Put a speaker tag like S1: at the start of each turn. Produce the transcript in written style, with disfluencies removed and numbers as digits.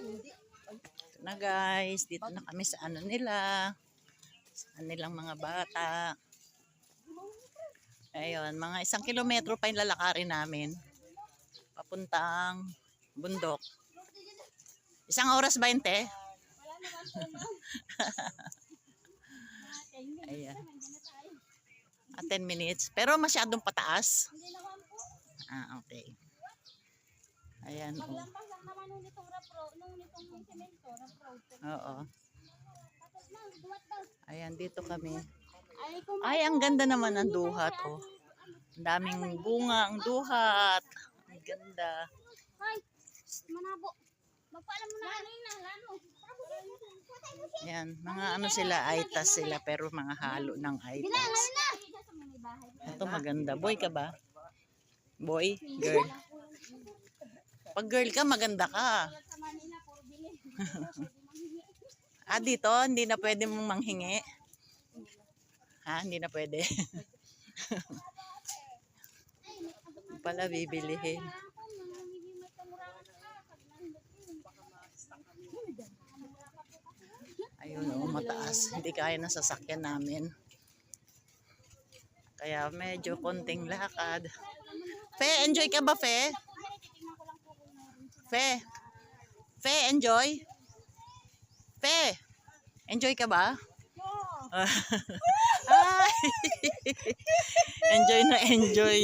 S1: Ito na guys, dito na kami sa ano nila. Sa kanilang mga bata. Ayun, mga 1 kilometro pa yung lalakarin namin. Papuntang bundok. 1 oras 20? Ayan. 10 minutes. Pero masyadong pataas. Okay. Ayan. Oh. Oo. Ayan, dito kami. Ay, ang ganda naman ng duhat. Oh. Ang daming bunga ang duhat. Ang ganda.
S2: Manabo. Magpaalam mo na kanina.
S1: Ayan, mga ano sila, aitas sila, pero mga halo ng aitas. Ito maganda. Boy ka ba? Boy? Girl? Pag girl ka, maganda ka. Dito, hindi na pwede mong manghingi. Hindi na pwede. Pala bibilihin. Ayun o, mataas. Hindi kaya ng sasakyan namin. Kaya medyo konting lakad. Fe, enjoy ka ba, Fe? Fe? Fe, enjoy? Fe, enjoy ka ba? Ay! Enjoy na enjoy.